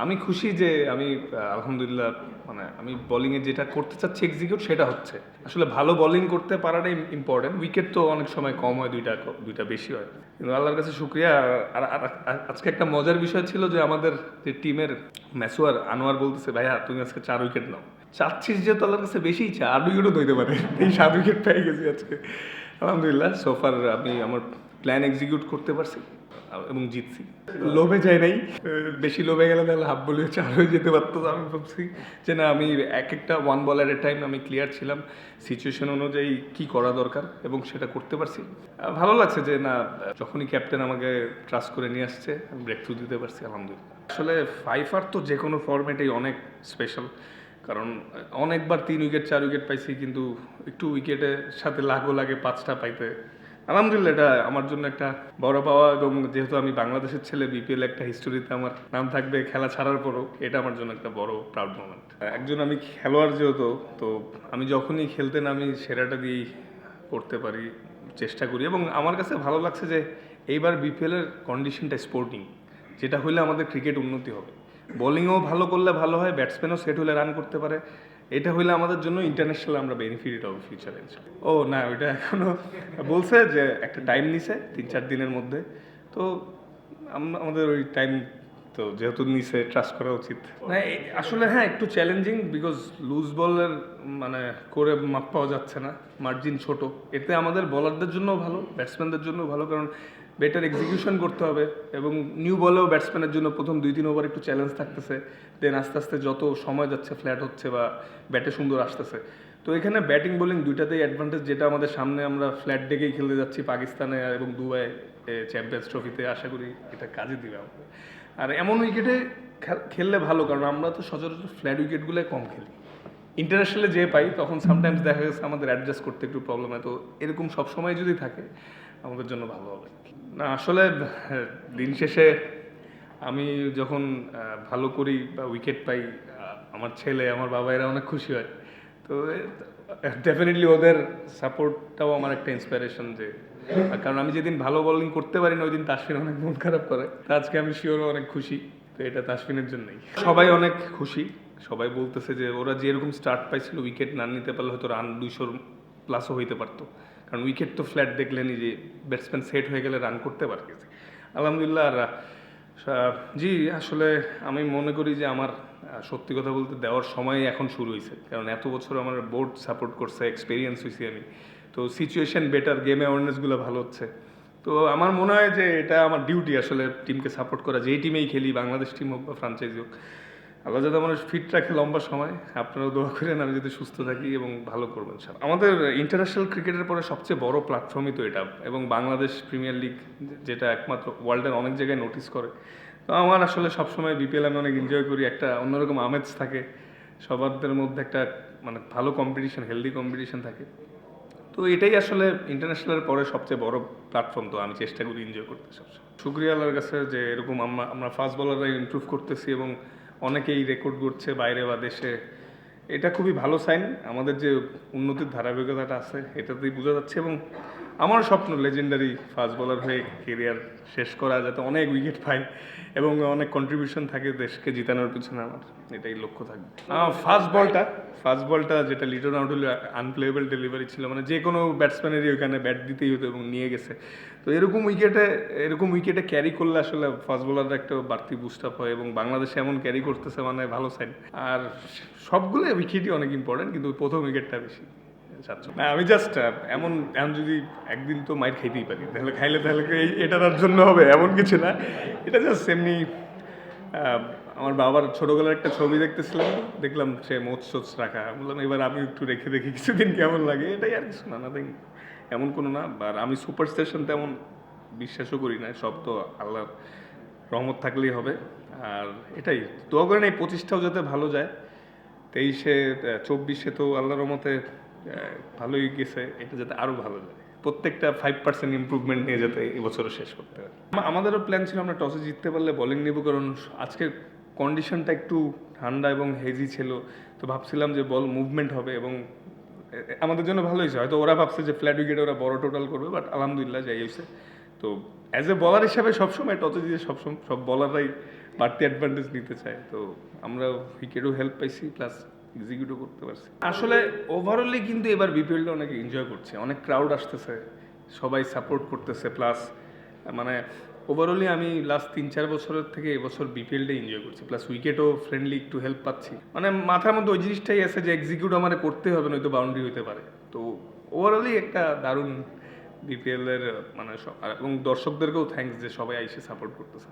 আমি খুশি যে আমি আলহামদুলিল্লাহ মানে আমি বোলিংয়ে যেটা করতে চাচ্ছি এক্সিকিউট সেটা হচ্ছে। আসলে ভালো বোলিং করতে পারাটাই ইম্পর্টেন্ট। উইকেট তো অনেক সময় কম হয়, দুইটা বেশি হয়, কিন্তু আল্লাহর কাছে শুক্রিয়া। আজকে একটা মজার বিষয় ছিল যে আমাদের যে টিমের মেসোয়ার আনোয়ার বলতেছে, ভাইয়া তুমি আজকে 4 উইকেট নাও। চাচ্ছিস যেহেতু আল্লাহর কাছে বেশি ইচ্ছা, 8 উইকেটও তো হইতে পারে। এই 7 উইকেট পেয়ে গেছি আজকে আলহামদুলিল্লাহ। সোফার আমি আমার প্ল্যান এক্সিকিউট করতে পারছি এবং জিতছি। লোভে যাই নাই, বেশি লোভে গেলে তাহলে হাফ বলে 4 হয়ে যেতে পারতো। আমি ভাবছি যে না, আমি এক একটা ওয়ান বল এট এ টাইম আমি ক্লিয়ার ছিলাম, সিচুয়েশন অনুযায়ী কি করা দরকার এবং সেটা করতে পারছি। ভালো লাগছে যে না, যখনই ক্যাপ্টেন আমাকে ট্রাস্ট করে নিয়ে আসছে আমি ব্রেক থ্রু দিতে পারছি আলহামদুলিল্লাহ। আসলে ফাইফার তো যে কোনো ফরম্যাটেই অনেক স্পেশাল, কারণ অনেকবার 3 উইকেট 4 উইকেট পাইছি, কিন্তু একটু উইকেটের সাথে লাগও লাগে 5টা পাইতে। আলহামদুলিল্লাহ এটা আমার জন্য একটা বড় পাওয়া, এবং যেহেতু আমি বাংলাদেশের ছেলে, বিপিএল একটা হিস্টোরিতে আমার নাম থাকবে খেলা ছাড়ার পরও, এটা আমার জন্য একটা বড় প্রাউড মোমেন্ট। একজন আমি খেলোয়াড় যেহেতু, তো আমি যখনই খেলতে নামি সেরাটা দিয়েই করতে পারি, চেষ্টা করি। এবং আমার কাছে ভালো লাগছে যে এইবার বিপিএলের কন্ডিশনটা স্পোর্টিং, যেটা হইলে আমাদের ক্রিকেট উন্নতি হবে। বোলিংও ভালো করলে ভালো হয়, ব্যাটসম্যানও সেট হলে রান করতে পারে, এটা হইলে আমাদের জন্য ইন্টারন্যাশনাল আমরা বেনিফিট হবে ফিউচারে। ও না, ওইটা এখনো বলছে যে একটা টাইম নিছে 3-4 দিনের মধ্যে, তো আমাদের ওই টাইম তো যেহেতু নিছে ট্রাস্ট করা উচিত। না আসলে হ্যাঁ, একটু চ্যালেঞ্জিং, বিকজ লুজ বলের মানে করে মাপ পাওয়া যাচ্ছে না, মার্জিন ছোট। এতে আমাদের বলারদের জন্য ভালো, ব্যাটসম্যানদের জন্য ভালো, কারণ বেটার এক্সিকিউশন করতে হবে। এবং নিউ বলেও ব্যাটসম্যানের জন্য প্রথম 2-3 ওভার একটু চ্যালেঞ্জ থাকতেছে, দেন আস্তে আস্তে যত সময় যাচ্ছে ফ্ল্যাট হচ্ছে বা ব্যাটে সুন্দর আসতেছে। তো এখানে ব্যাটিং বোলিং দুইটাতেই অ্যাডভান্টেজ, যেটা আমাদের সামনে আমরা ফ্ল্যাট ডেকেই খেলতে যাচ্ছি পাকিস্তানে এবং দুবাই চ্যাম্পিয়ন্স ট্রফিতে, আশা করি এটা কাজে দিবে আমাদের। আর এমন উইকেটে খেললে ভালো, কারণ আমরা তো সচরাচর ফ্ল্যাট উইকেটগুলোই কম খেলি। ইন্টারন্যাশনালে যে পাই তখন সামটাইমস দেখা গেছে আমাদের অ্যাডজাস্ট করতে একটু প্রবলেম হয়, তো এরকম সবসময় যদি থাকে আমাদের জন্য ভালো হবে। না আসলে দিন শেষে আমি যখন ভালো করি বা উইকেট পাই, আমার ছেলে আমার বাবা এরা অনেক খুশি হয়। তো ডেফিনেটলি ওদের সাপোর্টটাও আমার একটা ইন্সপিরেশন, যে কারণ আমি যেদিন ভালো বোলিং করতে পারি না ওই দিন তাসফিন অনেক মন খারাপ করে। তো আজকে আমি শিওর অনেক খুশি, তো এটা তাসফিনের জন্যই। সবাই অনেক খুশি, সবাই বলতেছে যে ওরা যেরকম স্টার্ট পাইছিল, উইকেট না নিতে পারলে হয়তো রান 200 প্লাসও হইতে পারতো, কারণ উইকেট তো ফ্ল্যাট দেখলেনই যে ব্যাটসম্যান সেট হয়ে গেলে রান করতে পারে আলহামদুলিল্লাহ। আর জি আসলে আমি মনে করি যে আমার সত্যি কথা বলতে দেওয়ার সময় এখন শুরু হয়েছে, কারণ এত বছর আমার বোর্ড সাপোর্ট করছে, এক্সপিরিয়েন্স হয়েছি আমি, তো সিচুয়েশন বেটার, গেম অ্যাওয়ারনেসগুলো ভালো হচ্ছে। তো আমার মনে হয় যে এটা আমার ডিউটি আসলে টিমকে সাপোর্ট করা, যেই টিমেই খেলি, বাংলাদেশ টিম হোক বা ফ্রাঞ্চাইজি হোক। আল্লাহ যাতে আমার ফিট রাখে লম্বা সময়, আপনারাও দোয়া করেন আমি যদি সুস্থ থাকি এবং ভালো করবেন সব। আমাদের ইন্টারন্যাশনাল ক্রিকেটের পরে সবচেয়ে বড় প্ল্যাটফর্মই তো এটা, এবং বাংলাদেশ প্রিমিয়ার লিগ যেটা একমাত্র ওয়ার্ল্ডের অনেক জায়গায় নোটিস করে। তো আমার আসলে সবসময় বিপিএল আমি অনেক এনজয় করি, একটা অন্যরকম আমেজ থাকে সবারদের মধ্যে, একটা মানে ভালো কম্পিটিশন, হেলদি কম্পিটিশন থাকে। তো এটাই আসলে ইন্টারন্যাশনালের পরে সবচেয়ে বড় প্ল্যাটফর্ম, তো আমি চেষ্টা করি এনজয় করতে সবসময়। শুক্রিয়া আল্লাহর কাছে যে এরকম আমরা ফাস্ট বলাররা ইমপ্রুভ করতেছি এবং অনেকেই রেকর্ড করছে বাইরে বা দেশে, এটা খুবই ভালো সাইন। আমাদের যে উন্নতির ধারাবাহিকতাটা আছে এটাতেই বোঝা যাচ্ছে। এবং আমার স্বপ্ন লেজেন্ডারি ফাস্ট বলার হয়ে কেরিয়ার শেষ করা, যাতে অনেক উইকেট পাই এবং অনেক কন্ট্রিবিউশন থাকে দেশকে জিতানোর পিছনে, আমার এটাই লক্ষ্য থাকবে। ফাস্ট বলটা যেটা লিটন আউট হলে আনপ্লেয়েবল ডেলিভারি ছিল, মানে যে কোনো ব্যাটসম্যানেরই ওখানে ব্যাট দিতেই হতো এবং নিয়ে গেছে। তো এরকম উইকেটে ক্যারি করলে আসলে ফাস্ট বোলাররা একটা বাড়তি বুস্ট আপ হয়, এবং বাংলাদেশে এমন ক্যারি করতেছে মানে ভালো সাইন। আর সবগুলো উইকেটই অনেক ইম্পর্টেন্ট, কিন্তু প্রথম উইকেটটা বেশি না। আমি জাস্ট এমন এমন যদি একদিন তো মাইর খাইতেই পারি, তাহলে এটার জন্য হবে এমন কিছু না। এটা জাস্ট এমনি আমার বাবার ছোটবেলার একটা ছবি দেখতেছিলাম, দেখলাম সে মোচ রাখা, বললাম এবার আমি একটু রেখে দেখি কিছুদিন কেমন লাগে, এটাই আর কিছু না, নাথিং এমন কোনো না। আর আমি সুপারস্টিশন তেমন বিশ্বাসও করি না, সব তো আল্লাহর রহমত থাকলেই হবে। আর এটাই দোয়া করেন এই 25টাও যাতে ভালো যায়, 23-এ 24-এ তো আল্লাহর রহমতে ভালোই গেছে, এটা যাতে আরও ভালো যায়, প্রত্যেকটা 5% ইম্প্রুভমেন্ট নিয়ে যাতে এবছরও শেষ করতে পারে। আমাদেরও প্ল্যান ছিল আমরা টসে জিততে পারলে বোলিং নেব, কারণ আজকের কন্ডিশনটা একটু ঠান্ডা এবং হেজি ছিল, তো ভাবছিলাম যে বল মুভমেন্ট হবে এবং আমাদের জন্য ভালো হয়েছে। হয়তো ওরা ভাবছে যে ফ্ল্যাট উইকেটে ওরা বড় টোটাল করবে, বাট আলহামদুলিল্লাহ যাই হয়েছে। তো অ্যাজ এ বলার হিসাবে সবসময় টসে জিতে সব বলাররাই বাড়তি অ্যাডভান্টেজ নিতে চায়, তো আমরা উইকেটও হেল্প পাইছি প্লাস এক্সিকিউটও করতে পারছি। আসলে ওভারঅলি কিন্তু এবার বিপিএলটা অনেক এনজয় করছে, অনেক ক্রাউড আসতেছে, সবাই সাপোর্ট করতেছে, প্লাস মানে ওভারঅলি আমি লাস্ট 3-4 বছরের থেকে এবছর বিপিএলটা এনজয় করছি, প্লাস উইকেটও ফ্রেন্ডলি একটু হেল্প পাচ্ছি। মানে মাথার মধ্যে ওই জিনিসটাই আছে যে এক্সিকিউট আমার করতে হবে, নয়তো বাউন্ডারি হতে পারে। তো ওভারঅলি একটা দারুণ বিপিএল এর মানে এবং দর্শকদেরকেও থ্যাঙ্কস যে সবাই এসে সাপোর্ট করতেছে।